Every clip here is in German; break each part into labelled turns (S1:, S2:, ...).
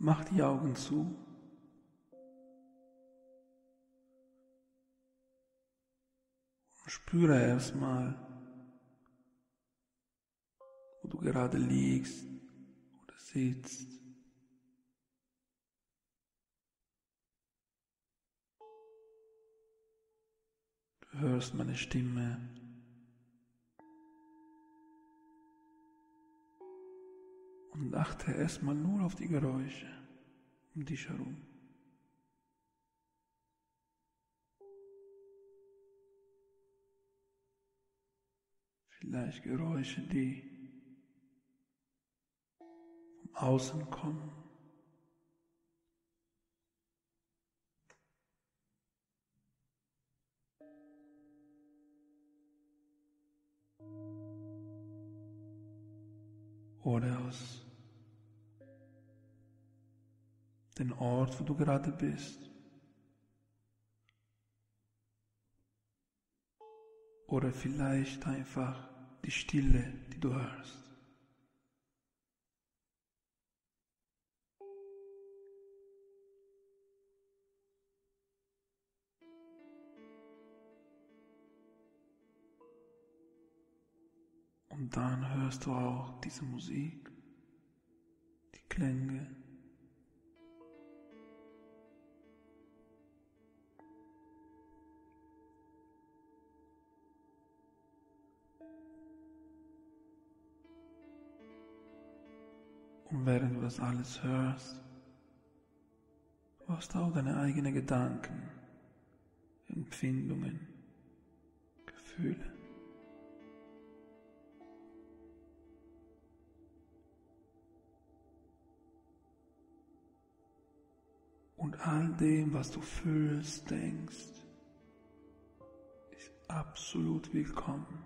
S1: Mach die Augen zu. Und spüre erstmal, wo du gerade liegst oder sitzt. Du hörst meine Stimme. Und achte erstmal nur auf die Geräusche um dich herum. Vielleicht Geräusche, die vom Außen kommen. Oder aus dem Ort, wo du gerade bist. Oder vielleicht einfach die Stille, die du hörst. Und dann hörst du auch diese Musik, die Klänge. Und während du das alles hörst, du hast auch deine eigenen Gedanken, Empfindungen, Gefühle. Und all dem, was du fühlst, denkst, ist absolut willkommen.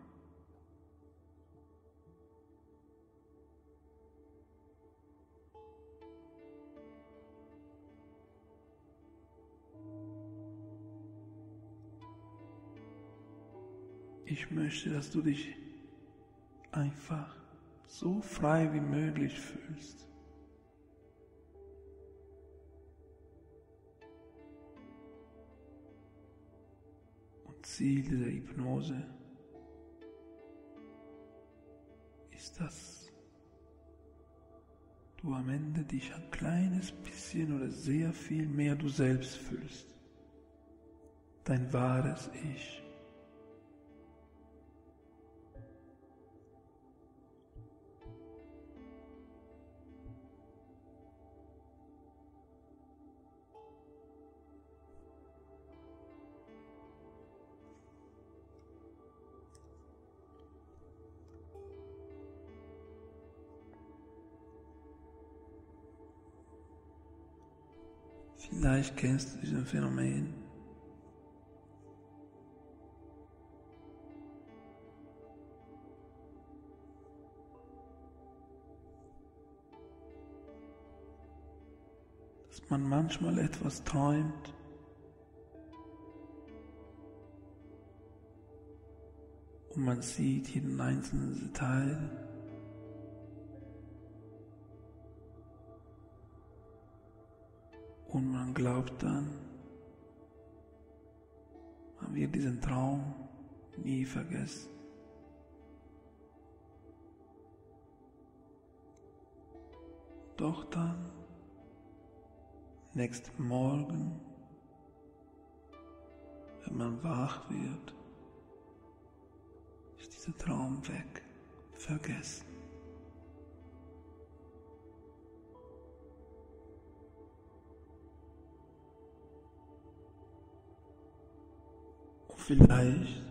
S1: Ich möchte, dass du dich einfach so frei wie möglich fühlst. Und Ziel dieser Hypnose ist, dass du am Ende dich ein kleines bisschen oder sehr viel mehr du selbst fühlst. Dein wahres Ich. Vielleicht kennst du dieses Phänomen. Dass man manchmal etwas träumt und man sieht jeden einzelnen Detail. Und man glaubt dann, man wird diesen Traum nie vergessen. Doch dann, nächsten Morgen, wenn man wach wird, ist dieser Traum weg, vergessen. Vielleicht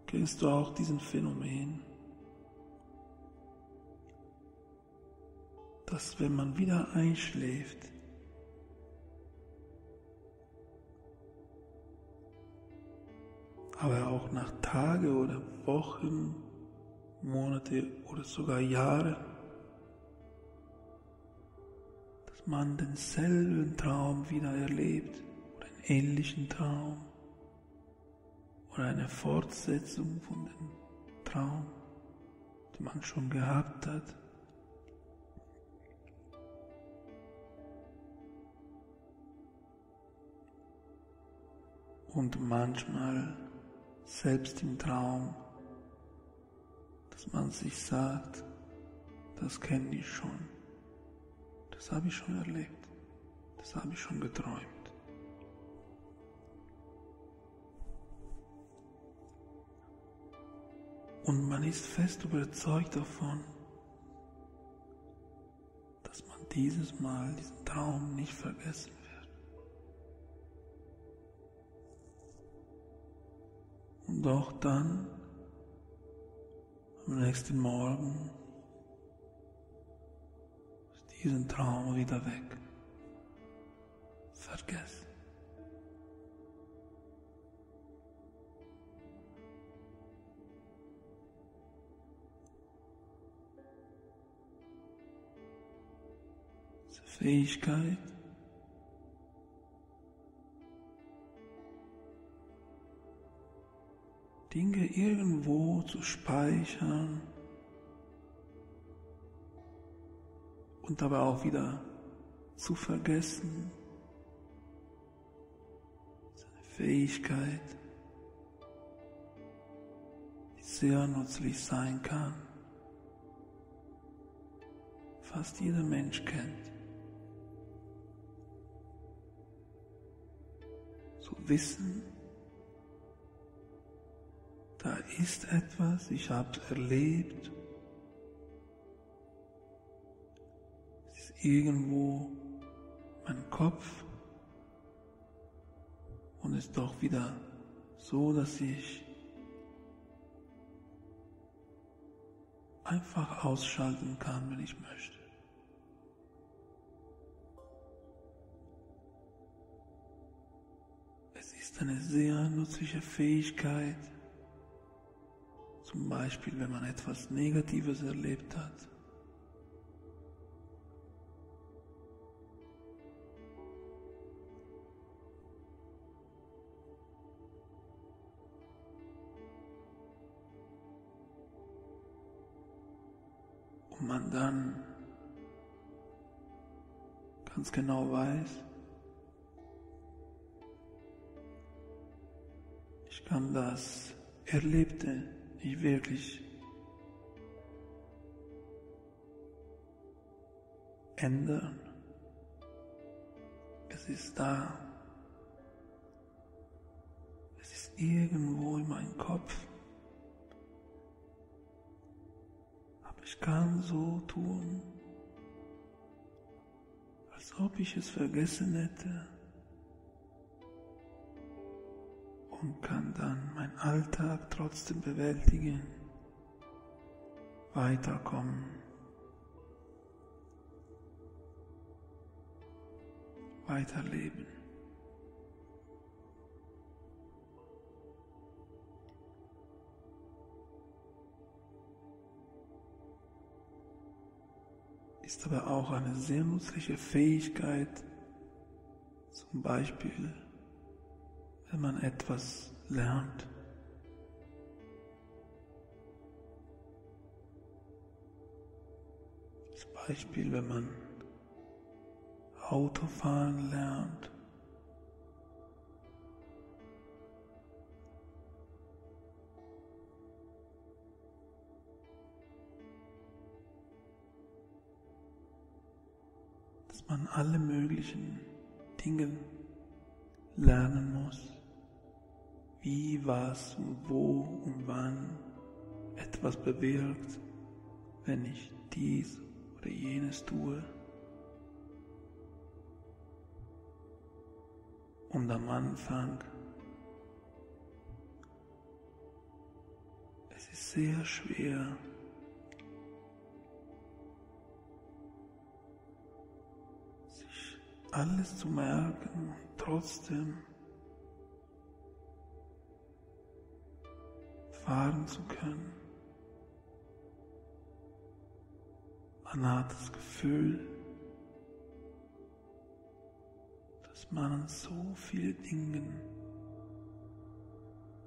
S1: kennst du auch diesen Phänomen, dass wenn man wieder einschläft, aber auch nach Tagen oder Wochen, Monate oder sogar Jahre, dass man denselben Traum wieder erlebt. Ähnlichen Traum oder eine Fortsetzung von dem Traum, den man schon gehabt hat. Und manchmal, selbst im Traum, dass man sich sagt, das kenne ich schon, das habe ich schon erlebt, das habe ich schon geträumt. Und man ist fest überzeugt davon, dass man dieses Mal diesen Traum nicht vergessen wird. Und doch dann, am nächsten Morgen, ist diesen Traum wieder weg. Vergessen. Fähigkeit, Dinge irgendwo zu speichern und dabei auch wieder zu vergessen, ist eine Fähigkeit, die sehr nützlich sein kann. Fast jeder Mensch kennt. Zu wissen, da ist etwas, ich habe es erlebt, es ist irgendwo mein Kopf und ist doch wieder so, dass ich einfach ausschalten kann, wenn ich möchte. Es ist eine sehr nützliche Fähigkeit, zum Beispiel, wenn man etwas Negatives erlebt hat. Und man dann ganz genau weiß, ich kann das Erlebte nicht wirklich ändern. Es ist da. Es ist irgendwo in meinem Kopf. Aber ich kann so tun, als ob ich es vergessen hätte. Und kann dann meinen Alltag trotzdem bewältigen, weiterkommen, weiterleben. Ist aber auch eine sehr nützliche Fähigkeit, zum Beispiel wenn man etwas lernt. Zum Beispiel, wenn man Autofahren lernt. Dass man alle möglichen Dinge lernen muss. Wie, was und wo und wann etwas bewirkt, wenn ich dies oder jenes tue. Und am Anfang, es ist sehr schwer, sich alles zu merken und trotzdem fahren zu können. Man hat das Gefühl, dass man an so viele Dinge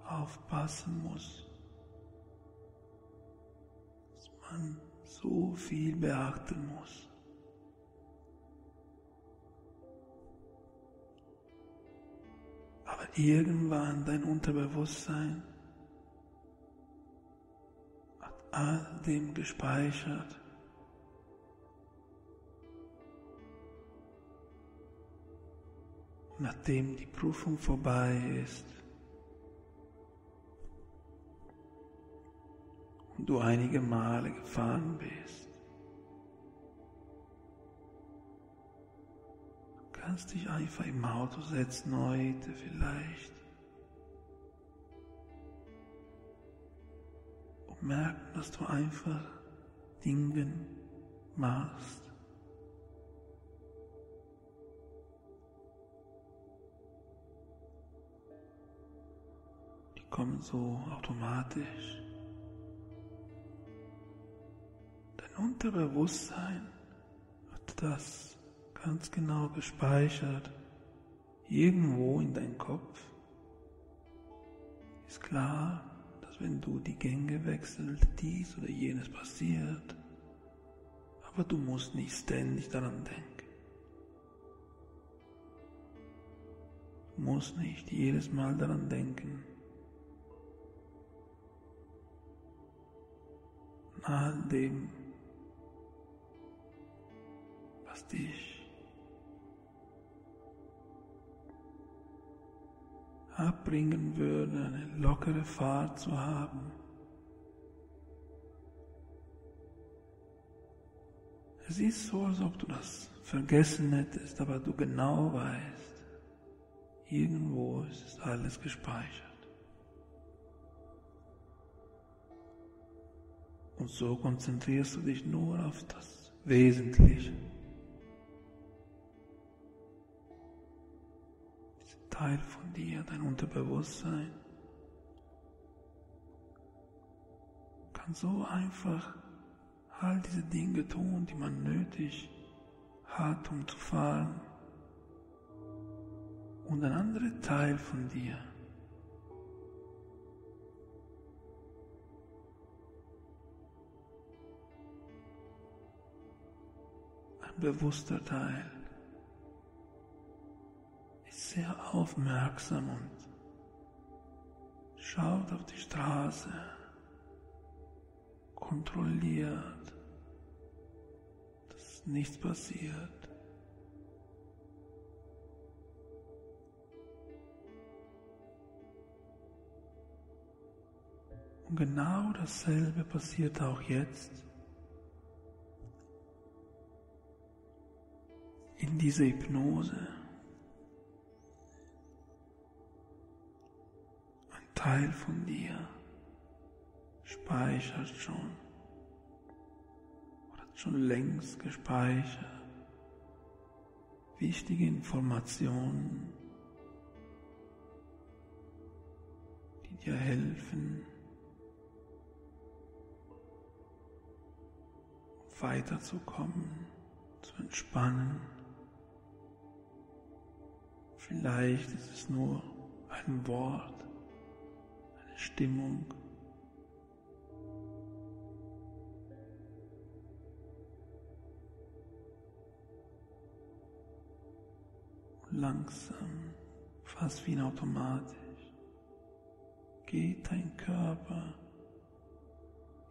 S1: aufpassen muss, dass man so viel beachten muss. Aber irgendwann dein Unterbewusstsein hat all dem gespeichert. Nachdem die Prüfung vorbei ist und du einige Male gefahren bist, du kannst dich einfach im Auto setzen heute vielleicht und merken, dass du einfach Dinge machst, kommen so automatisch. Dein Unterbewusstsein hat das ganz genau gespeichert, irgendwo in deinem Kopf. Ist klar, dass wenn du die Gänge wechselst, dies oder jenes passiert, aber du musst nicht ständig daran denken. Du musst nicht jedes Mal daran denken. All dem, was dich abbringen würde, eine lockere Fahrt zu haben. Es ist so, als ob du das vergessen hättest, aber du genau weißt, irgendwo ist alles gespeichert. Und so konzentrierst du dich nur auf das Wesentliche. Dieser Teil von dir, dein Unterbewusstsein, kann so einfach all diese Dinge tun, die man nötig hat, um zu fahren. Und ein anderer Teil von dir, bewusster Teil, ist sehr aufmerksam und schaut auf die Straße, kontrolliert, dass nichts passiert. Und genau dasselbe passiert auch jetzt. In dieser Hypnose. Ein Teil von dir speichert schon oder hat schon längst gespeichert wichtige Informationen, die dir helfen, weiterzukommen, zu entspannen. Vielleicht ist es nur ein Wort, eine Stimmung. Und langsam, fast wie automatisch, geht dein Körper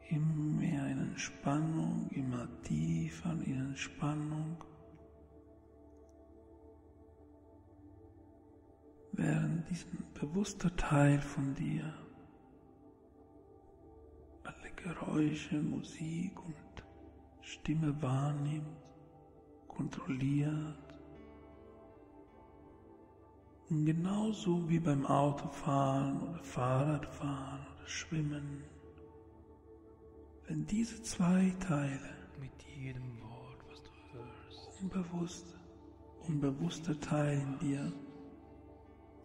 S1: immer mehr in Entspannung, immer tiefer in Entspannung. Während diesen bewusster Teil von dir alle Geräusche, Musik und Stimme wahrnimmt, kontrolliert und genauso wie beim Autofahren oder Fahrradfahren oder Schwimmen, wenn diese zwei Teile
S2: mit jedem Wort, was du hörst,
S1: unbewusster Teil in dir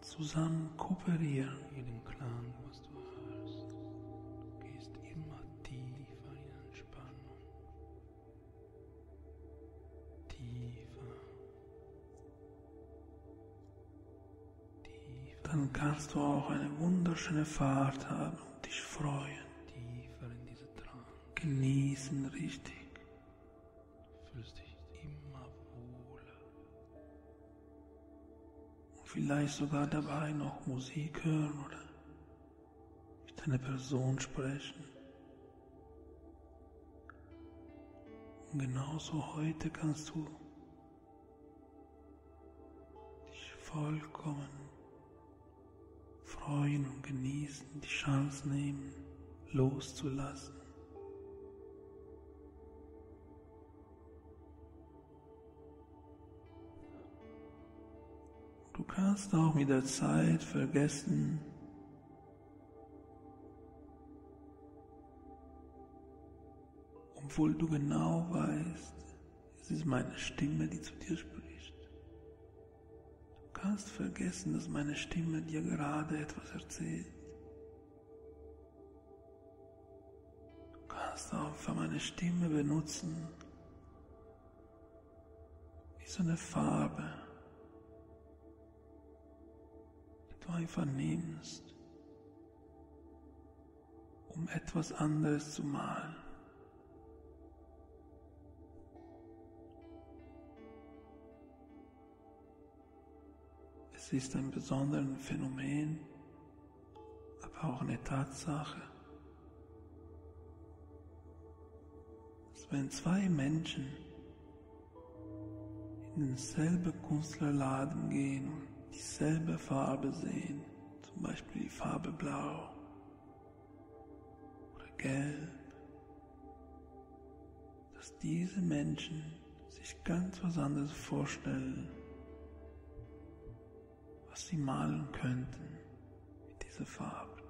S1: zusammen kooperieren.
S2: Jedem Klang, was du hörst, du gehst immer tiefer in Entspannung, tiefer,
S1: dann kannst du auch eine wunderschöne Fahrt haben und dich freuen.
S2: Tiefer in diese Trance.
S1: Genießen richtig.
S2: Du fühlst dich immer wohler.
S1: vielleicht sogar dabei noch Musik hören oder mit einer Person sprechen. Und genauso heute kannst du dich vollkommen freuen und genießen, die Chance nehmen, loszulassen. Du kannst auch mit der Zeit vergessen, obwohl du genau weißt, es ist meine Stimme, die zu dir spricht. Du kannst vergessen, dass meine Stimme dir gerade etwas erzählt. Du kannst auch für meine Stimme benutzen, wie so eine Farbe, die du einfach nimmst, um etwas anderes zu malen. Es ist ein besonderes Phänomen, aber auch eine Tatsache, dass wenn zwei Menschen in denselben Künstlerladen gehen und dieselbe Farbe sehen, zum Beispiel die Farbe Blau oder Gelb, dass diese Menschen sich ganz was anderes vorstellen, was sie malen könnten mit dieser Farbe.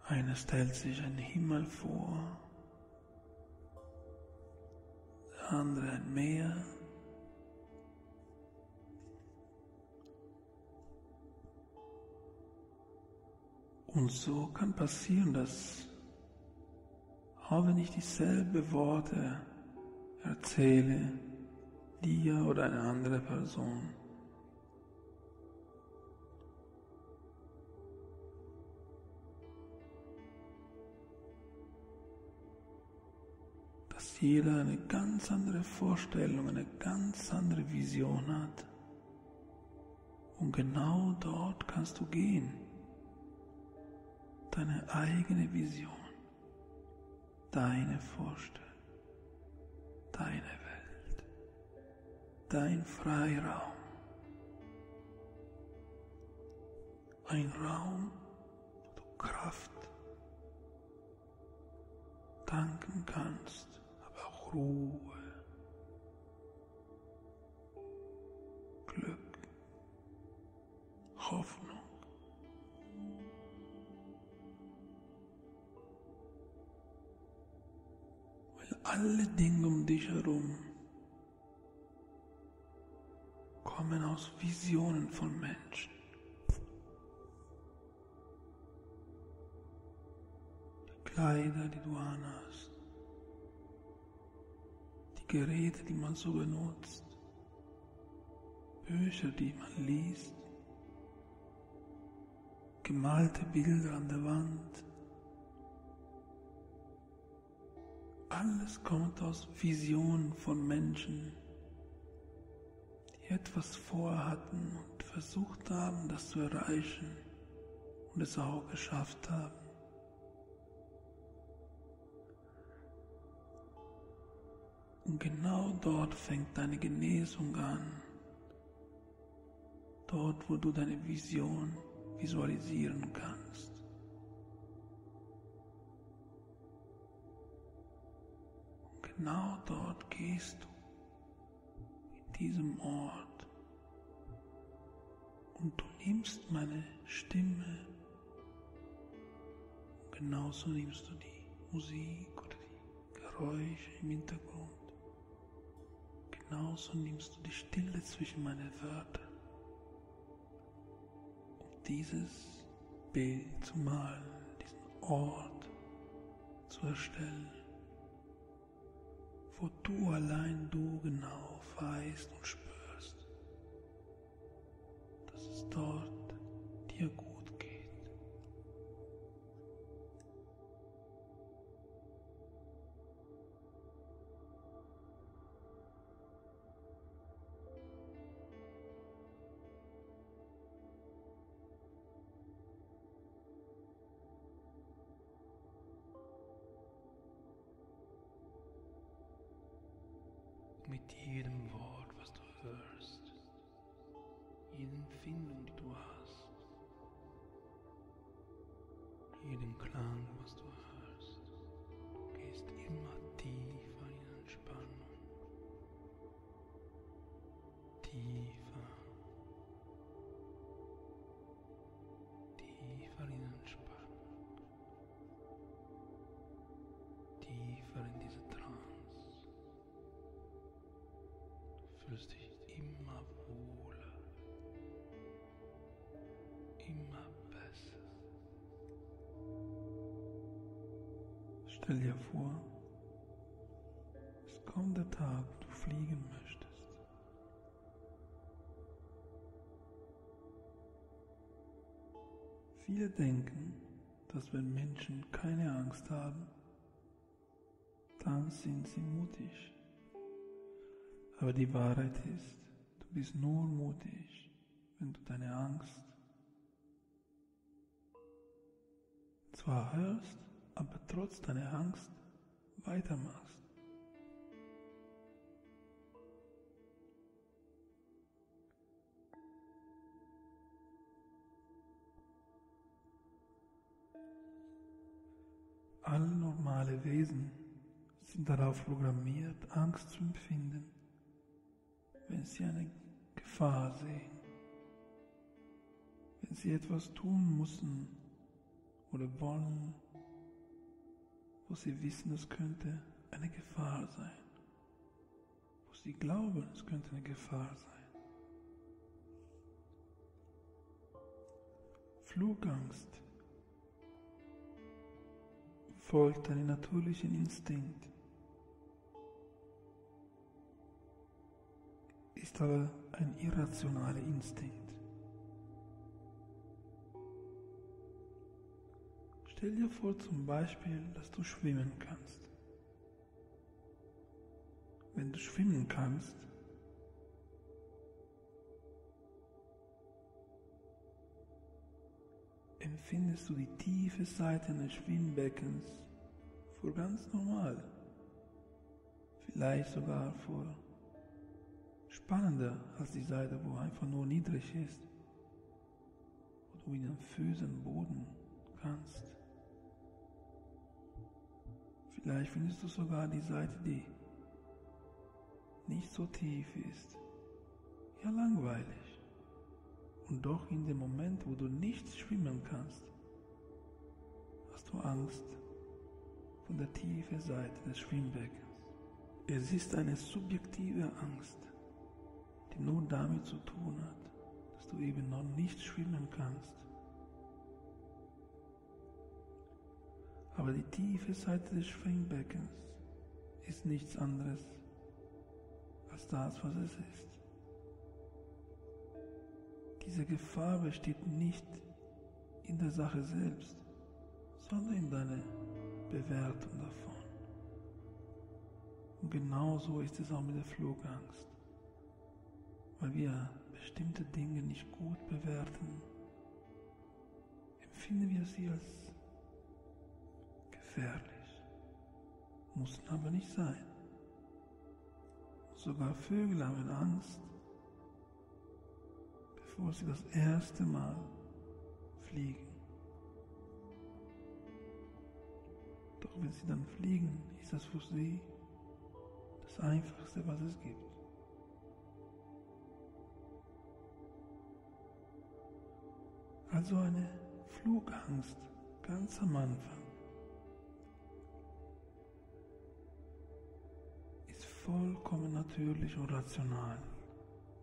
S1: Einer stellt sich einen Himmel vor, der andere ein Meer. Und so kann passieren, dass auch wenn ich dieselben Worte erzähle, dir oder eine andere Person, dass jeder eine ganz andere Vorstellung, eine ganz andere Vision hat. Und genau dort kannst du gehen. Deine eigene Vision, deine Vorstellung, deine Welt, dein Freiraum. Ein Raum, wo du Kraft tanken kannst, aber auch Ruhe, Glück, Hoffnung. Weil alle Dinge um dich herum kommen aus Visionen von Menschen. Die Kleider, die du anhast, die Geräte, die man so benutzt, Bücher, die man liest, gemalte Bilder an der Wand. Alles kommt aus Visionen von Menschen, die etwas vorhatten und versucht haben, das zu erreichen und es auch geschafft haben. Und genau dort fängt deine Genesung an. Dort, wo du deine Vision visualisieren kannst. Und genau dort gehst du, in diesem Ort. Und du nimmst meine Stimme. Und genauso nimmst du die Musik oder die Geräusche im Hintergrund. Genauso nimmst du die Stille zwischen meine Wörter, um dieses Bild zu malen, diesen Ort zu erstellen, wo du allein genau weißt und spürst, dass es dort dir gut geht.
S2: mit jedem Wort, was du hörst, jede Empfindung, die du hast, jeden Klang, was du hörst. Du gehst immer tiefer in Entspannung, tiefer, tiefer in Entspannung, tiefer in diese Trance. Du fühlst dich immer wohler, immer besser.
S1: Stell dir vor, es kommt der Tag, wo du fliegen möchtest. Viele denken, dass wenn Menschen keine Angst haben, dann sind sie mutig. Aber die Wahrheit ist, du bist nur mutig, wenn du deine Angst zwar hörst, aber trotz deiner Angst weitermachst. Alle normale Wesen sind darauf programmiert, Angst zu empfinden, wenn sie eine Gefahr sehen, wenn sie etwas tun müssen oder wollen, wo sie wissen, es könnte eine Gefahr sein, wo sie glauben, es könnte eine Gefahr sein. Flugangst folgt einem natürlichen Instinkt, ist aber ein irrationaler Instinkt. Stell dir vor zum Beispiel, dass du schwimmen kannst. Wenn du schwimmen kannst, empfindest du die tiefe Seite eines Schwimmbeckens für ganz normal, vielleicht sogar für spannender als die Seite, wo einfach nur niedrig ist, wo du mit den Füßen Boden kannst. Vielleicht findest du sogar die Seite, die nicht so tief ist, ja langweilig. Und doch in dem Moment, wo du nicht schwimmen kannst, hast du Angst von der tiefen Seite des Schwimmbeckens. Es ist eine subjektive Angst, die nur damit zu tun hat, dass du eben noch nicht schwimmen kannst. Aber die tiefe Seite des Schwimmbeckens ist nichts anderes als das, was es ist. Diese Gefahr besteht nicht in der Sache selbst, sondern in deiner Bewertung davon. Und genauso ist es auch mit der Flugangst. Weil wir bestimmte Dinge nicht gut bewerten, empfinden wir sie als gefährlich. Muss aber nicht sein. Sogar Vögel haben Angst, bevor sie das erste Mal fliegen. Doch wenn sie dann fliegen, ist das für sie das Einfachste, was es gibt. Also eine Flugangst ganz am Anfang ist vollkommen natürlich und rational.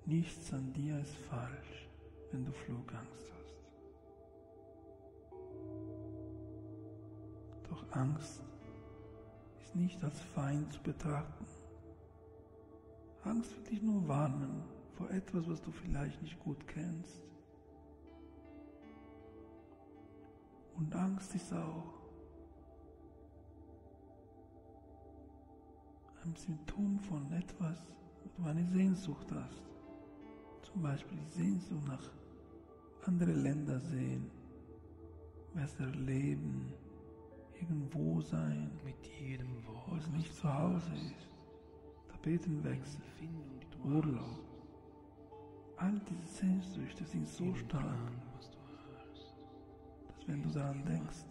S1: Nichts an dir ist falsch, wenn du Flugangst hast. Doch Angst ist nicht als Feind zu betrachten. Angst wird dich nur warnen vor etwas, was du vielleicht nicht gut kennst. Und Angst ist auch ein Symptom von etwas, wo du eine Sehnsucht hast. Zum Beispiel die Sehnsucht nach anderen Ländern sehen, besser leben, irgendwo sein,
S2: mit jedem
S1: wo
S2: Wort,
S1: es nicht zu Hause ist. Da Tapetenwechsel, Urlaub. All diese Sehnsüchte sind so stark, dass wenn du daran denkst,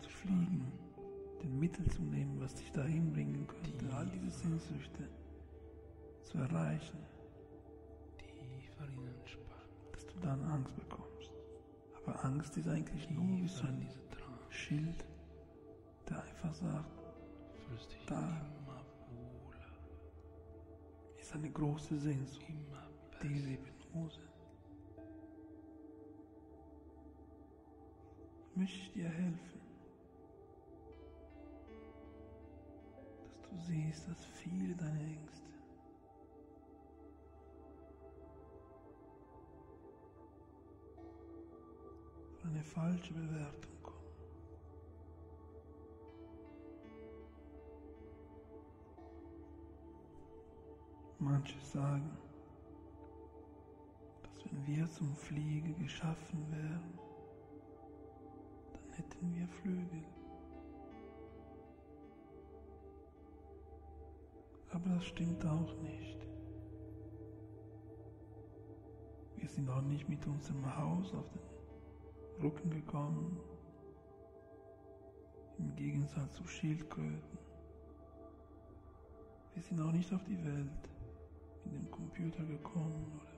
S1: zu fliegen, den Mittel zu nehmen, was dich dahin bringen könnte, all diese Sehnsüchte zu erreichen, dass du dann Angst bekommst. Aber Angst ist eigentlich nur wie so ein Schild, der einfach sagt, da ist eine große Sehnsucht, diese Hypnose. Möchte ich dir helfen, dass du siehst, dass viele deiner Ängste von einer falschen Bewertung kommen. Manche sagen, dass wenn wir zum Fliegen geschaffen wären, dann hätten wir Flügel. Aber das stimmt auch nicht. Wir sind auch nicht mit unserem Haus auf den Rücken gekommen, im Gegensatz zu Schildkröten. Wir sind auch nicht auf die Welt mit dem Computer gekommen oder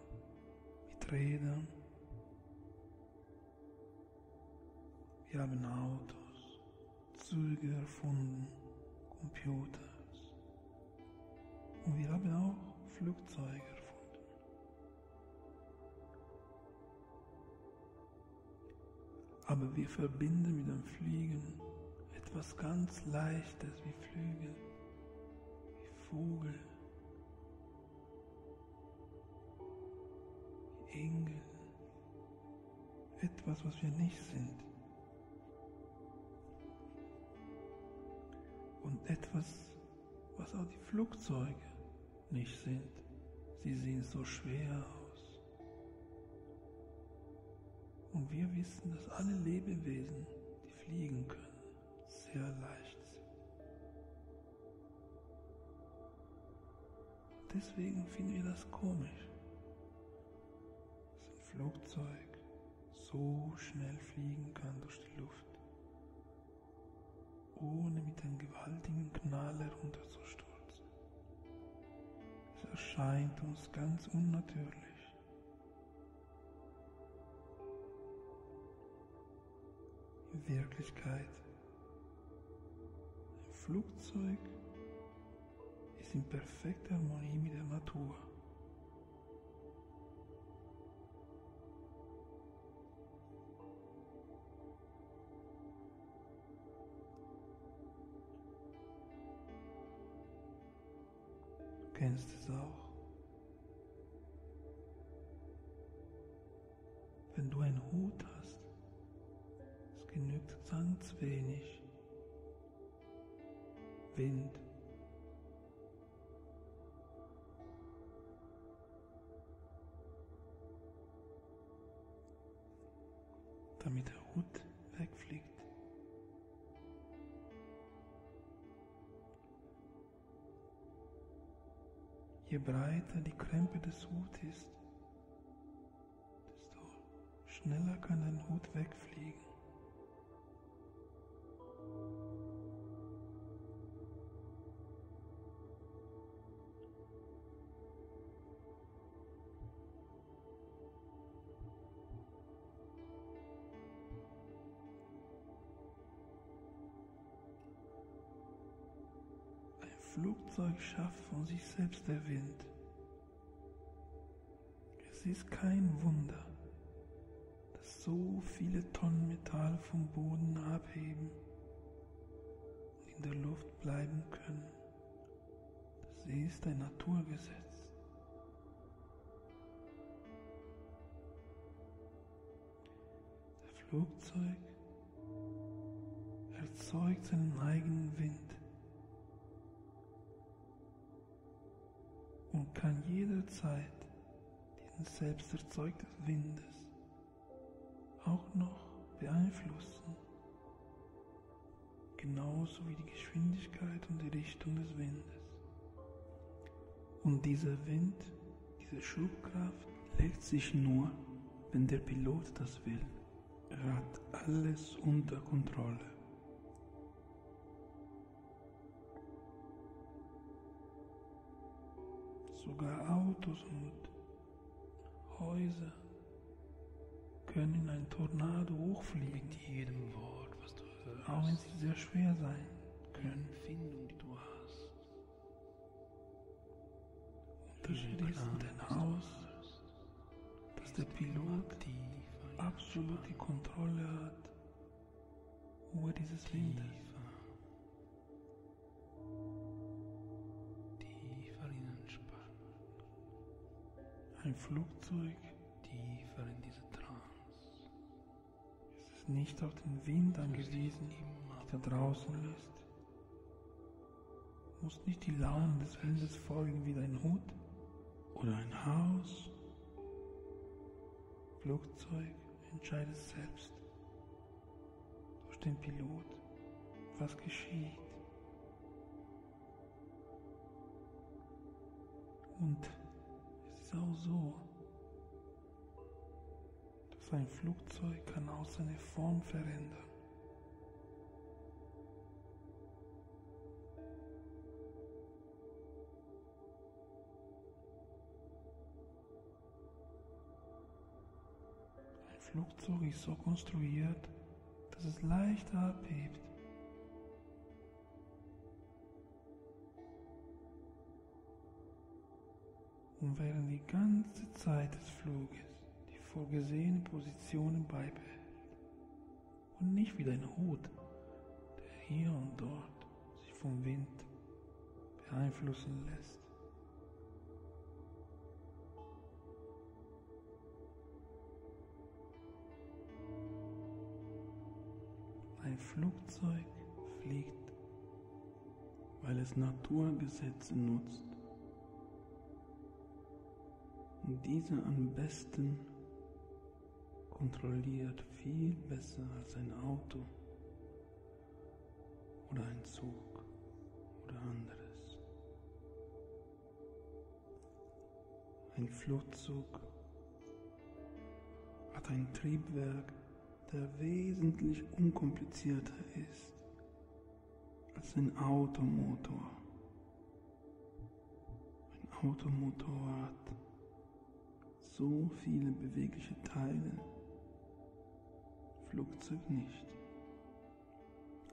S1: mit Rädern. Wir haben Autos, Züge erfunden, Computers. Und wir haben auch Flugzeuge erfunden. Aber wir verbinden mit dem Fliegen etwas ganz Leichtes wie Flügel, wie Vogel, wie Engel, etwas, was wir nicht sind. Und etwas, was auch die Flugzeuge nicht sind. Sie sehen so schwer aus. Und wir wissen, dass alle Lebewesen, die fliegen können, sehr leicht sind. Deswegen finden wir das komisch, dass ein Flugzeug so schnell fliegen kann durch die Luft, ohne mit einem gewaltigen Knall herunterzustürzen. Es erscheint uns ganz unnatürlich. In Wirklichkeit, ein Flugzeug ist in perfekter Harmonie mit der Natur. Du kennst es auch. Wenn du einen Hut hast, es genügt ganz wenig Wind, damit der Hut wegfliegt. Je breiter die Krempe des Huts ist, desto schneller kann dein Hut wegfliegen. Flugzeug schafft von sich selbst der Wind. Es ist kein Wunder, dass so viele Tonnen Metall vom Boden abheben und in der Luft bleiben können. Das ist ein Naturgesetz. Das Flugzeug erzeugt seinen eigenen Wind und kann jederzeit diesen selbst erzeugten Windes auch noch beeinflussen, genauso wie die Geschwindigkeit und die Richtung des Windes. Und dieser Wind, diese Schubkraft legt sich nur, wenn der Pilot das will. Er hat alles unter Kontrolle. Sogar Autos und Häuser können in ein Tornado hochfliegen.
S2: Mit jedem Wort, was du hörst.
S1: Auch wenn sie sehr schwer sein können.
S2: Empfindung, die du hast.
S1: Unterschied ist in dein Haus, dass der Pilot absolut die Kontrolle hat über dieses Windes.
S2: Tiefer in Entspannung.
S1: Ein Flugzeug
S2: Tiefer in diese Trance.
S1: es ist nicht auf den Wind angewiesen, der da draußen ist. Du musst nicht die Launen des Windes folgen wie dein Hut oder ein Haus. Flugzeug entscheidet selbst durch den Pilot, was geschieht. Und es ist auch so, dass ein Flugzeug kann auch seine Form verändern. Ein Flugzeug ist so konstruiert, dass es leicht abhebt. Und während die ganze Zeit des Fluges die vorgesehenen Positionen beibehält und nicht wie dein Hut, der hier und dort sich vom Wind beeinflussen lässt. Ein Flugzeug fliegt, weil es Naturgesetze nutzt und diese am besten kontrolliert, viel besser als ein Auto oder ein Zug oder anderes. Ein Flugzeug hat ein Triebwerk, der wesentlich unkomplizierter ist als ein Automotor. Ein Automotor hat so viele bewegliche Teile, Flugzeug nicht.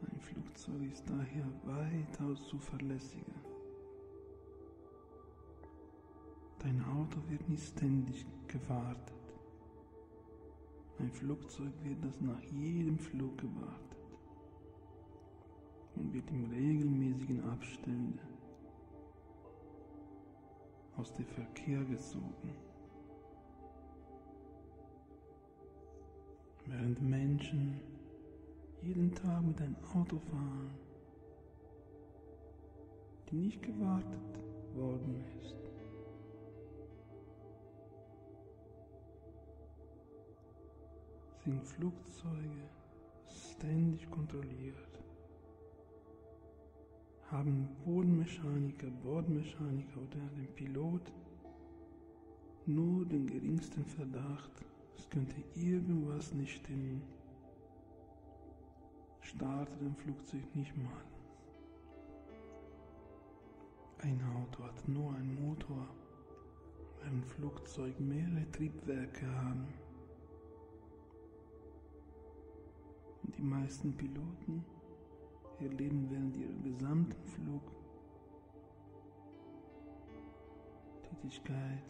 S1: Ein Flugzeug ist daher weitaus zuverlässiger. Dein Auto wird nicht ständig gewartet. Ein Flugzeug wird das nach jedem Flug gewartet und wird in regelmäßigen Abständen aus dem Verkehr gezogen. Während Menschen jeden Tag mit einem Auto fahren, die nicht gewartet worden ist, sind Flugzeuge ständig kontrolliert, haben Bodenmechaniker, Bordmechaniker oder den Pilot nur den geringsten Verdacht, es könnte irgendwas nicht stimmen, startet ein Flugzeug nicht mal. Ein Auto hat nur einen Motor, während ein Flugzeug mehrere Triebwerke haben. Und die meisten Piloten erleben während ihrer gesamten Flugtätigkeit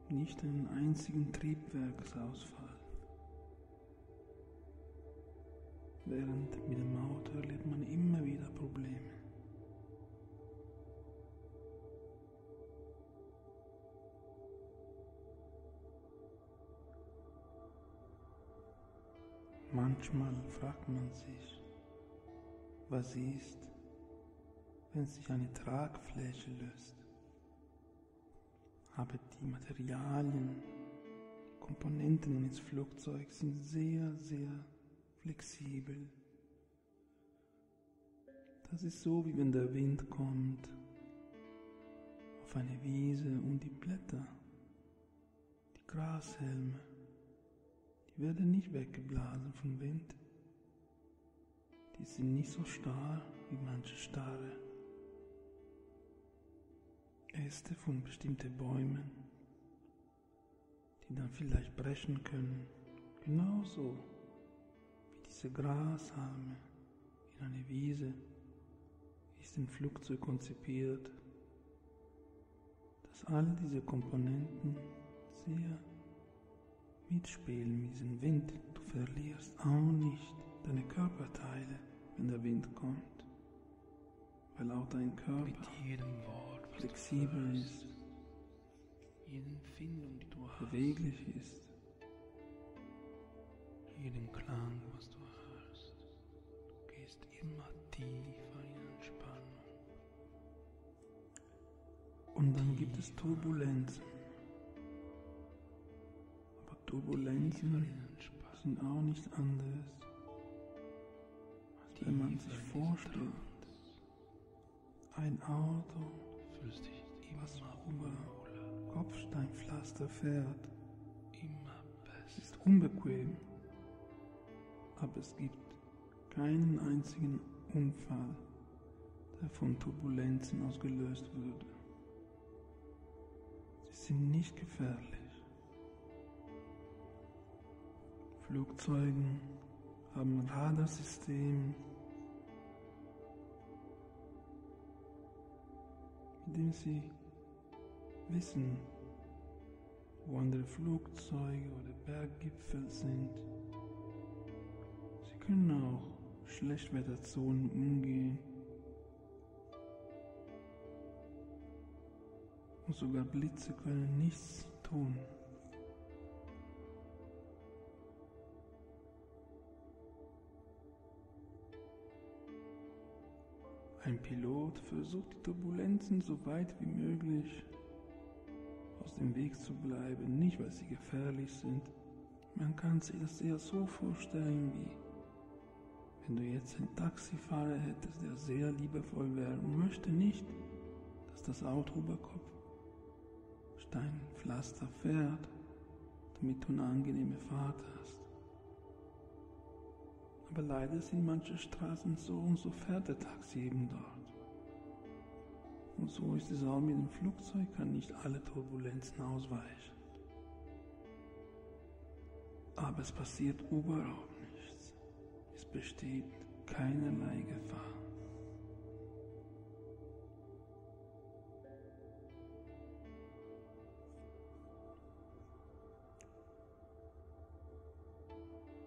S1: nicht einen einzigen Triebwerksausfall. Während mit dem Auto erlebt man immer wieder Probleme. Manchmal fragt man sich, was ist, wenn sich eine Tragfläche löst. Aber die Materialien, Komponenten eines Flugzeugs sind sehr, sehr flexibel. Das ist so, wie wenn der Wind kommt auf eine Wiese und die Blätter, die Grashalme, die werden nicht weggeblasen vom Wind. Die sind nicht so starr wie manche starre Äste von bestimmten Bäumen, die dann vielleicht brechen können. Genauso wie diese Grashalme in einer Wiese ist ein Flugzeug konzipiert, dass all diese Komponenten sehr mitspielen mit diesem Wind. Du verlierst auch nicht deine Körperteile, wenn der Wind kommt, weil auch dein Körper
S2: mit jedem Wort, was
S1: flexibel
S2: du
S1: ist,
S2: hörst, jede Empfindung, die du hast,
S1: beweglich ist.
S2: jeden Klang, was du hörst. Du gehst immer tiefer in Entspannung.
S1: Und dann gibt es Turbulenzen. Aber Turbulenzen sind auch nichts anderes, als wenn man sich vorstellt, ein Auto,
S2: Fühlst dich
S1: was
S2: immer
S1: über Kopfsteinpflaster fährt.
S2: immer
S1: Es
S2: besser.
S1: ist unbequem, aber es gibt keinen einzigen Unfall, der von Turbulenzen ausgelöst würde. Sie sind nicht gefährlich. Flugzeuge haben Radarsysteme, mit dem sie wissen, wo andere Flugzeuge oder Berggipfel sind. Sie können auch Schlechtwetterzonen umgehen. Und sogar Blitze können nichts tun. Ein Pilot versucht, die Turbulenzen so weit wie möglich aus dem Weg zu bleiben, nicht weil sie gefährlich sind. Man kann sich das eher so vorstellen, wie wenn du jetzt einen Taxifahrer hättest, der sehr liebevoll wäre und möchte nicht, dass das Auto über Kopfsteinpflaster fährt, damit du eine angenehme Fahrt hast. Aber leider sind manche Straßen so und so fährt der Taxi eben dort. Und so ist es auch mit dem Flugzeug, kann nicht alle Turbulenzen ausweichen. Aber es passiert überhaupt nichts. Es besteht keinerlei Gefahr.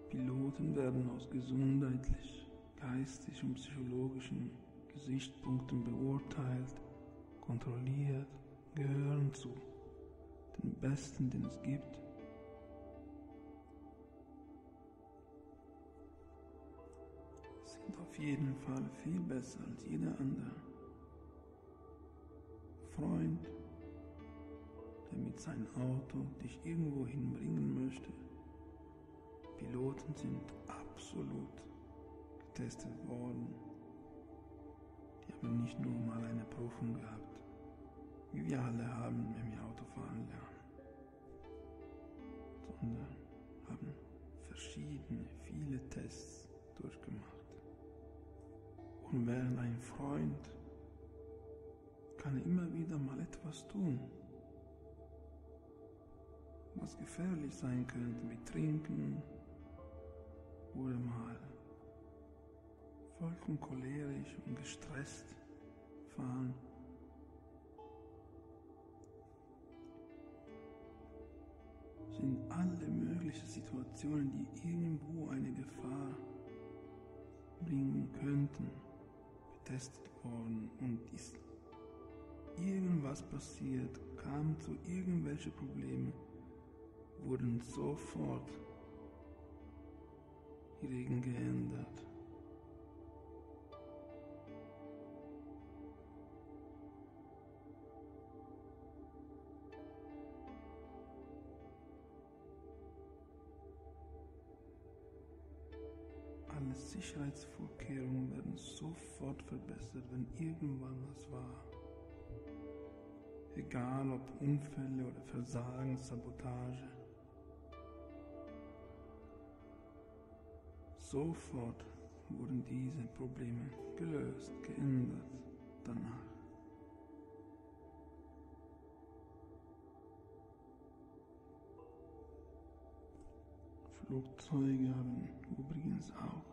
S1: Piloten werden aus gesundheitlich, geistig und psychologischen Gesichtspunkten beurteilt, kontrolliert, gehören zu den Besten, den es gibt. Sind auf jeden Fall viel besser als jeder andere. Freund, der mit seinem Auto dich irgendwo hinbringen möchte. Piloten sind absolut getestet worden. Die haben nicht nur mal eine Prüfung gehabt, wie wir alle haben, wenn wir Auto fahren lernen, sondern haben viele Tests durchgemacht. Und während ein Freund kann immer wieder mal etwas tun, was gefährlich sein könnte, wie trinken oder mal vollkommen cholerisch und gestresst fahren. Sind alle möglichen Situationen, die irgendwo eine Gefahr bringen könnten, getestet worden, und ist irgendwas passiert, kam zu irgendwelchen Problemen, wurden sofort die Regeln geändert. Alles Sicherheitsvorkehrungen werden sofort verbessert, wenn irgendwann was war. Egal ob Unfälle oder Versagen, Sabotage. Sofort wurden diese Probleme gelöst, geändert danach. Flugzeuge haben übrigens auch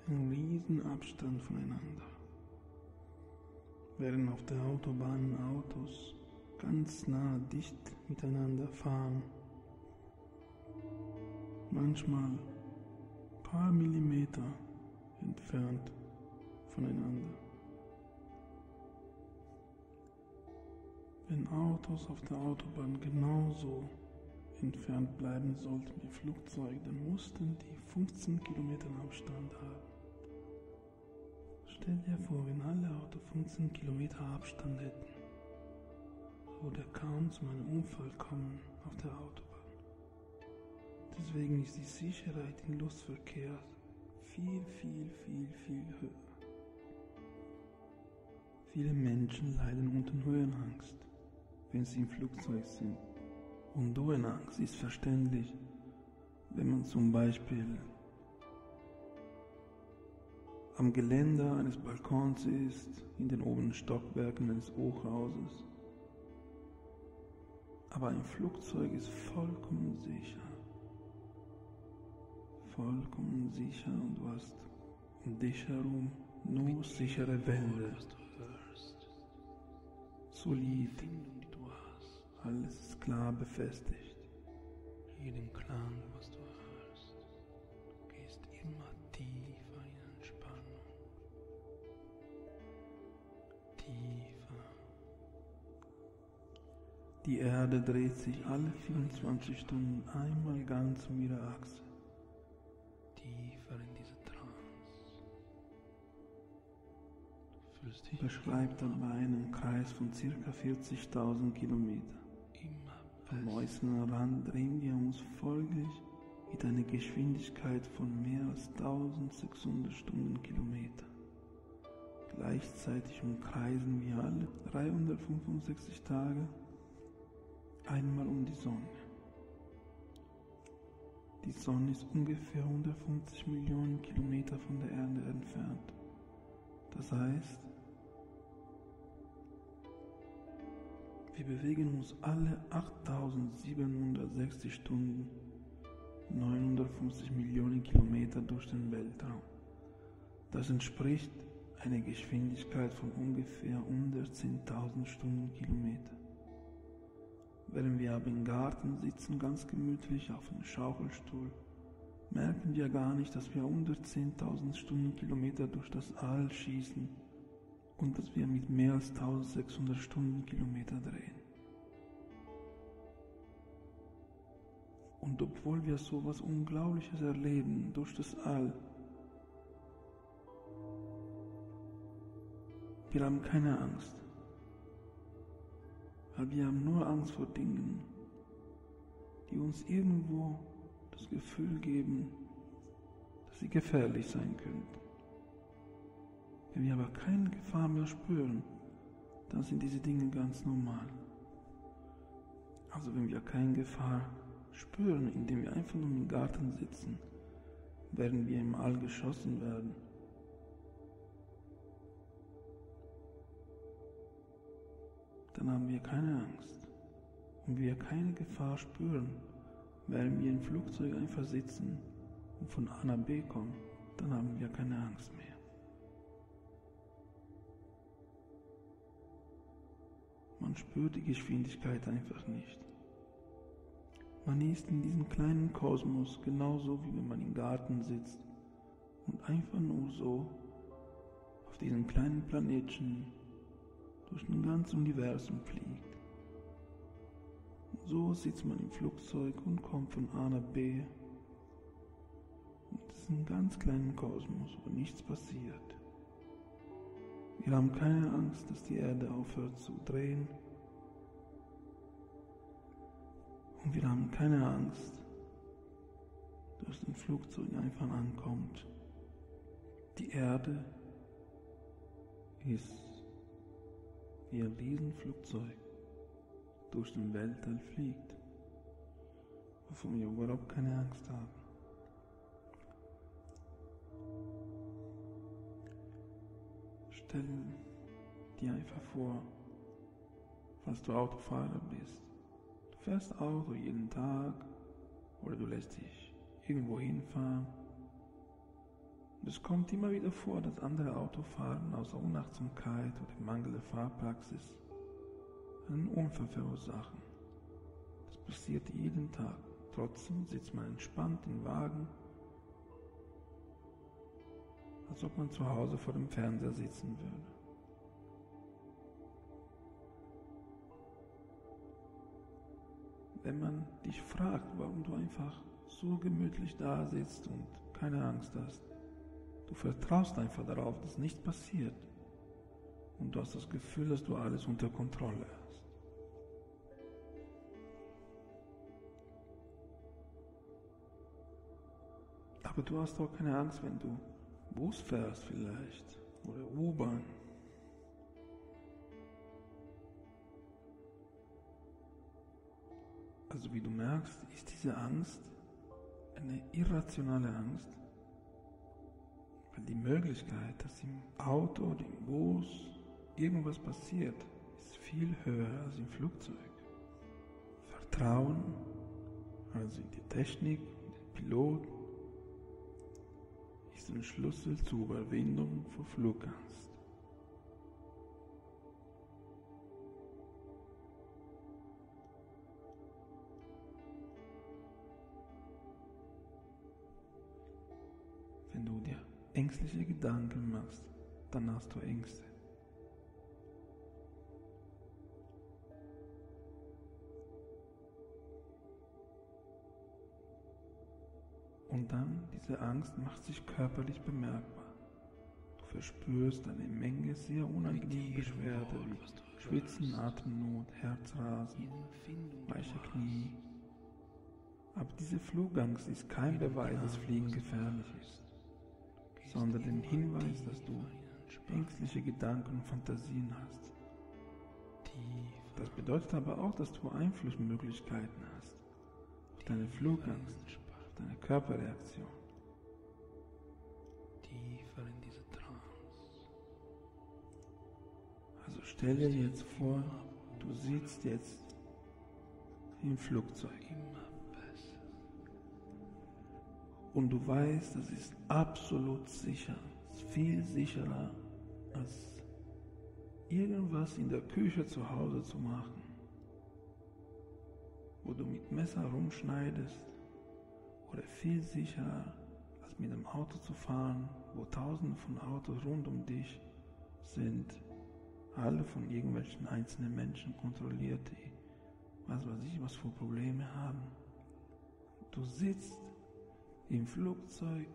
S1: einen riesen Abstand voneinander. Während auf der Autobahn Autos ganz nah dicht miteinander fahren, manchmal ein paar Millimeter entfernt voneinander. Wenn Autos auf der Autobahn genauso entfernt bleiben sollten wie Flugzeuge, dann mussten die 15 Kilometer Abstand haben. Stell dir vor, wenn alle Autos 15 Kilometer Abstand hätten, würde kaum zu einem Unfall kommen auf der Autobahn. Deswegen ist die Sicherheit im Luftverkehr viel höher. Viele Menschen leiden unter Höhenangst, wenn sie im Flugzeug sind. Und Höhenangst ist verständlich, wenn man zum Beispiel am Geländer eines Balkons ist, in den oberen Stockwerken eines Hochhauses. Aber ein Flugzeug ist vollkommen sicher. Vollkommen sicher, und du hast um dich herum nur sichere Wände. Solid. Alles ist klar befestigt.
S2: Jeden Klang, was du hörst, du gehst immer tiefer in Entspannung. Tiefer.
S1: Die Erde dreht sich alle 24 Stunden einmal ganz um ihre Achse.
S2: Tiefer in diese Trance. Du fühlst dich
S1: Beschreibt dabei einen Kreis von ca. 40.000 Kilometern. Am äußeren Rand drehen wir uns folglich mit einer Geschwindigkeit von mehr als 1600 Stundenkilometer. Gleichzeitig umkreisen wir alle 365 Tage einmal um die Sonne. Die Sonne ist ungefähr 150 Millionen Kilometer von der Erde entfernt. Das heißt, wir bewegen uns alle 8760 Stunden, 950 Millionen Kilometer durch den Weltraum. Das entspricht einer Geschwindigkeit von ungefähr 110.000 Stundenkilometer. Während wir aber im Garten sitzen, ganz gemütlich auf einem Schaukelstuhl, merken wir gar nicht, dass wir 110.000 Stundenkilometer durch das All schießen und dass wir mit mehr als 1600 Stundenkilometer drehen. Und obwohl wir so etwas Unglaubliches erleben durch das All, wir haben keine Angst. Weil wir haben nur Angst vor Dingen, die uns irgendwo das Gefühl geben, dass sie gefährlich sein könnten. Wenn wir aber keine Gefahr mehr spüren, dann sind diese Dinge ganz normal. Also wenn wir keine Gefahr spüren, indem wir einfach nur im Garten sitzen, während wir im All geschossen werden, dann haben wir keine Angst. Und wir keine Gefahr spüren, während wir im Flugzeug einfach sitzen und von A nach B kommen, dann haben wir keine Angst mehr. Man spürt die Geschwindigkeit einfach nicht. Man ist in diesem kleinen Kosmos genauso, wie wenn man im Garten sitzt und einfach nur so auf diesem kleinen Planetchen durch ein ganzes Universum fliegt. Und so sitzt man im Flugzeug und kommt von A nach B. Und es ist ein ganz kleiner Kosmos, wo nichts passiert. Wir haben keine Angst, dass die Erde aufhört zu drehen. Und wir haben keine Angst, dass ein Flugzeug einfach ankommt. Die Erde ist wie ein Riesenflugzeug durch den Weltall fliegt, wovon wir überhaupt keine Angst haben. Stell dir einfach vor, falls du Autofahrer bist. Du fährst Auto jeden Tag oder du lässt dich irgendwo hinfahren. Und es kommt immer wieder vor, dass andere Autofahrer aus Unachtsamkeit oder mangelnder Fahrpraxis einen Unfall verursachen. Das passiert jeden Tag. Trotzdem sitzt man entspannt im Wagen, als ob man zu Hause vor dem Fernseher sitzen würde. Wenn man dich fragt, warum du einfach so gemütlich da sitzt und keine Angst hast, du vertraust einfach darauf, dass nichts passiert und du hast das Gefühl, dass du alles unter Kontrolle hast. Aber du hast auch keine Angst, wenn du Bus fährst vielleicht oder U-Bahn. Also wie du merkst, ist diese Angst eine irrationale Angst, weil die Möglichkeit, dass im Auto oder im Bus irgendwas passiert, ist viel höher als im Flugzeug. Vertrauen, also in die Technik, in den Piloten, ist ein Schlüssel zur Überwindung von Flugangst. Wenn du dir ängstliche Gedanken machst, dann hast du Ängste. Und dann, diese Angst macht sich körperlich bemerkbar. Du verspürst eine Menge sehr unangenehmer Beschwerden wie Schwitzen, Atemnot, Herzrasen, weiche Knie. Aber diese Flugangst ist kein Beweis, dass Fliegen gefährlich ist, sondern ein Hinweis, dass du ängstliche Gedanken und Fantasien hast. Das bedeutet aber auch, dass du Einflussmöglichkeiten hast auf deine Flugangst, auf deine Körperreaktion.
S2: Tiefer in diese Trance.
S1: Also stell dir jetzt vor, du sitzt jetzt im Flugzeug. Und du weißt, das ist absolut sicher. Es ist viel sicherer, als irgendwas in der Küche zu Hause zu machen, wo du mit Messer rumschneidest, oder viel sicherer, als mit einem Auto zu fahren, wo tausende von Autos rund um dich sind, alle von irgendwelchen einzelnen Menschen kontrolliert, die was weiß ich, was für Probleme haben. Du sitzt im Flugzeug,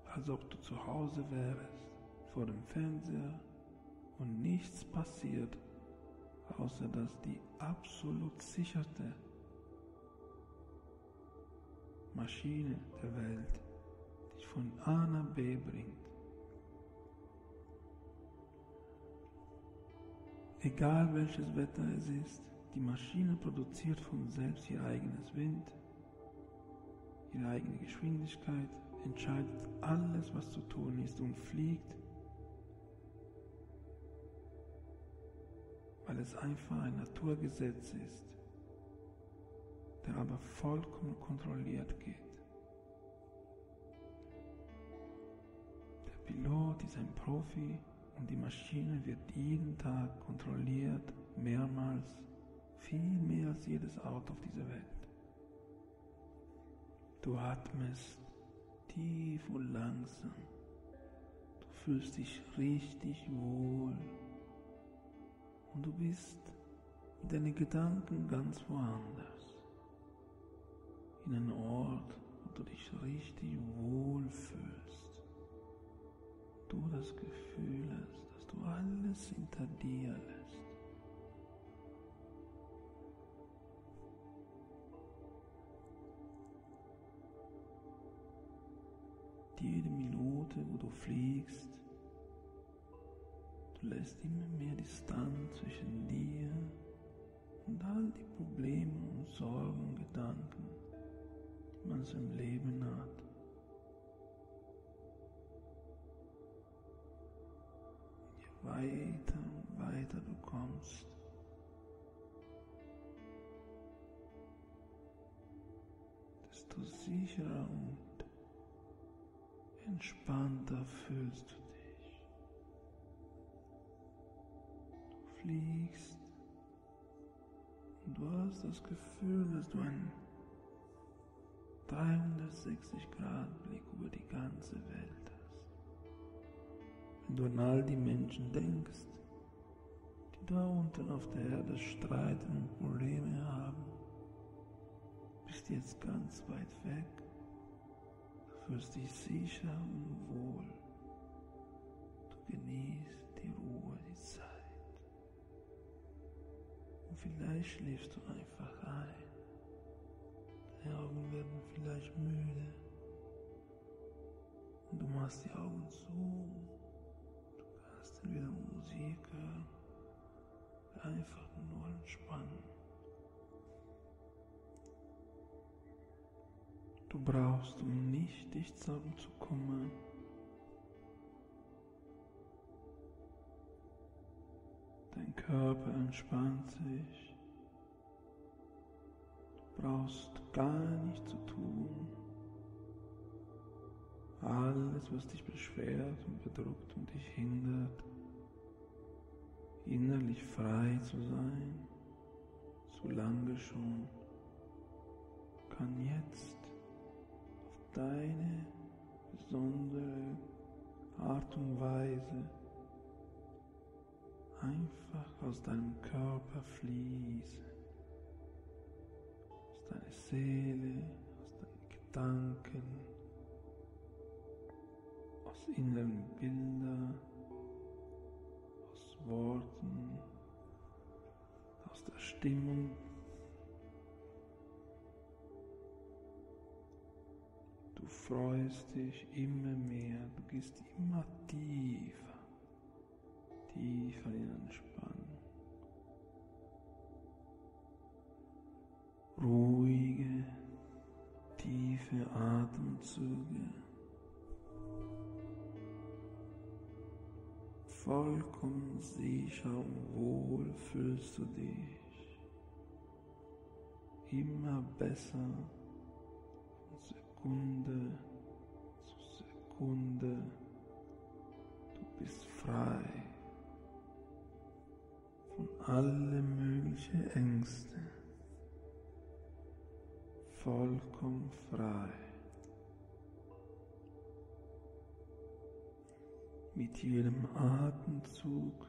S1: als ob du zu Hause wärst, vor dem Fernseher, und nichts passiert, außer dass die absolut sicherste Maschine der Welt dich von A nach B bringt. Egal welches Wetter es ist, die Maschine produziert von selbst ihr eigenes Wind, ihre eigene Geschwindigkeit, entscheidet alles, was zu tun ist, und fliegt, weil es einfach ein Naturgesetz ist, der aber vollkommen kontrolliert geht. Der Pilot ist ein Profi und die Maschine wird jeden Tag kontrolliert, mehrmals, viel mehr als jedes Auto auf dieser Welt. Du atmest tief und langsam. Du fühlst dich richtig wohl. Und du bist mit deinen Gedanken ganz woanders. In einem Ort, wo du dich richtig wohl fühlst. Du das Gefühl hast, dass du alles hinter dir lässt. jede Minute, wo du fliegst, du lässt immer mehr Distanz zwischen dir und all die Probleme und Sorgen und Gedanken, die man so im Leben hat. Je weiter und weiter du kommst, desto sicherer und entspannter fühlst du dich. Du fliegst und du hast das Gefühl, dass du einen 360-Grad-Blick über die ganze Welt hast. Wenn du an all die Menschen denkst, die da unten auf der Erde streiten und Probleme haben, bist du jetzt ganz weit weg. Du fühlst dich sicher und wohl. Du genießt die Ruhe, die Zeit. Und vielleicht schläfst du einfach ein. Deine Augen werden vielleicht müde. Und du machst die Augen zu. Du kannst dann wieder Musik hören. Einfach nur entspannen. Du brauchst, um nicht dich darum zu kümmern, dein Körper entspannt sich. Du brauchst gar nichts zu tun. Alles, was dich beschwert und bedrückt und dich hindert, innerlich frei zu sein, so lange schon, kann jetzt auf deine besondere Art und Weise einfach aus deinem Körper fließen, aus deiner Seele, aus deinen Gedanken, aus inneren Bildern, aus Worten, aus der Stimmung. Du freust dich immer mehr, du gehst immer tiefer, tiefer in Entspannung. Ruhige, tiefe Atemzüge. Vollkommen sicher und wohl fühlst du dich. Immer besser. Sekunde zu Sekunde, du bist frei von allen möglichen Ängsten, vollkommen frei. Mit jedem Atemzug,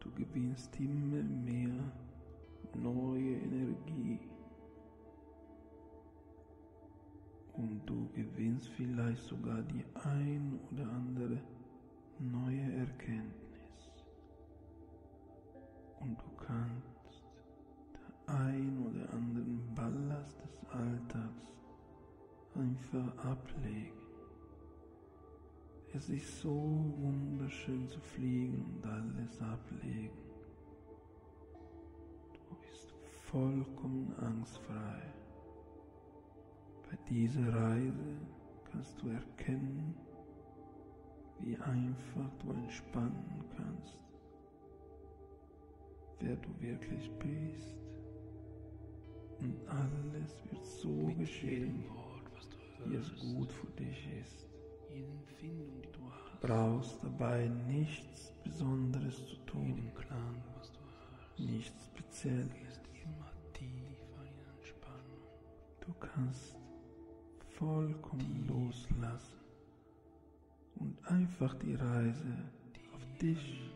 S1: du gewinnst immer mehr neue Energie. Und du gewinnst vielleicht sogar die ein oder andere neue Erkenntnis. Und du kannst den ein oder anderen Ballast des Alltags einfach ablegen. Es ist so wunderschön zu fliegen und alles ablegen. Du bist vollkommen angstfrei. Bei dieser Reise kannst du erkennen, wie einfach du entspannen kannst, wer du wirklich bist. Und alles wird so geschehen, wie es gut für dich ist.
S2: Jede Empfindung, die du hast,
S1: Du brauchst dabei nichts Besonderes zu tun,
S2: jeden Klang, was du hörst,
S1: nichts Spezielles.
S2: gehst immer tiefer in Entspannung.
S1: Du kannst vollkommen loslassen und einfach die Reise auf dich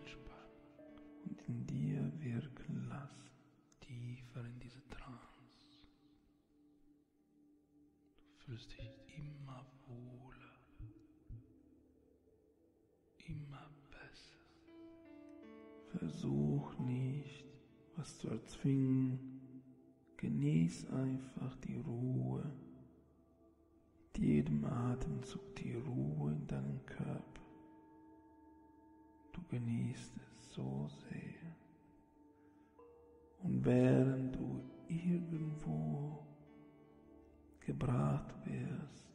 S1: und in dir wirken lassen.
S2: Tiefer in diese Trance. Du fühlst dich immer wohler, immer besser.
S1: Versuch nicht, was zu erzwingen. Genieß einfach die Ruhe jedem Atemzug die Ruhe in deinem Körper. Du genießt es so sehr. Und während du irgendwo gebracht wirst,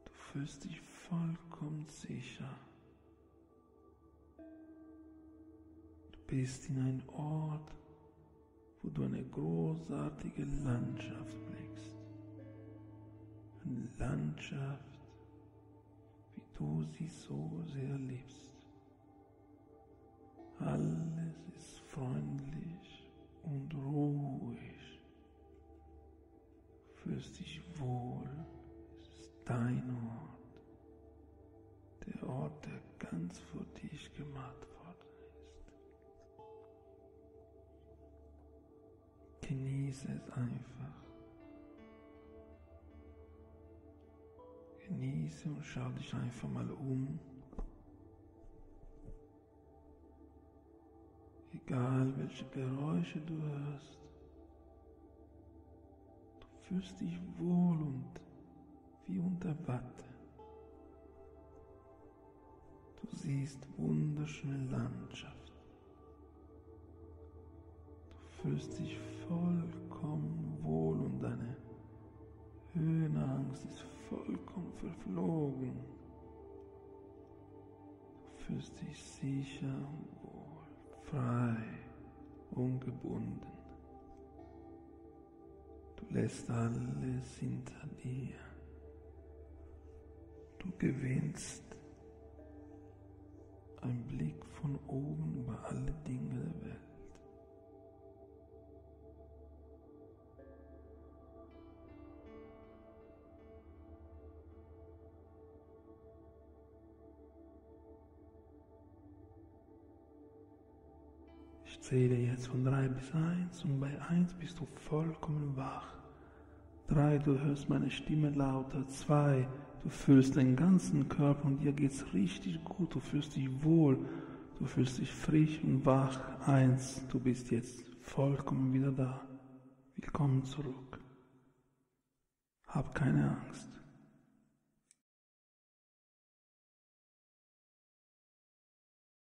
S1: du fühlst dich vollkommen sicher. Du bist in einem Ort, wo du eine großartige Landschaft blickst. Eine Landschaft, wie du sie so sehr liebst. Alles ist freundlich und ruhig. Du fühlst dich wohl. Es ist dein Ort. Der Ort, der ganz für dich gemacht worden ist. Genieße es einfach. Genieße und schau dich einfach mal um. Egal welche Geräusche du hörst, du fühlst dich wohl und wie unter Watte. Du siehst wunderschöne Landschaft. Du fühlst dich vollkommen wohl und deine Höhenangst ist vollkommen verflogen. Du fühlst dich sicher und wohl. Frei, ungebunden. Du lässt alles hinter dir. Du gewinnst einen Blick von oben über alle Dinge der Welt. Ich zähle jetzt von 3 bis 1 und bei 1 bist du vollkommen wach. 3, du hörst meine Stimme lauter. 2, du fühlst den ganzen Körper und dir geht's richtig gut. Du fühlst dich wohl, du fühlst dich frisch und wach. 1, du bist jetzt vollkommen wieder da. Willkommen zurück. Hab keine Angst.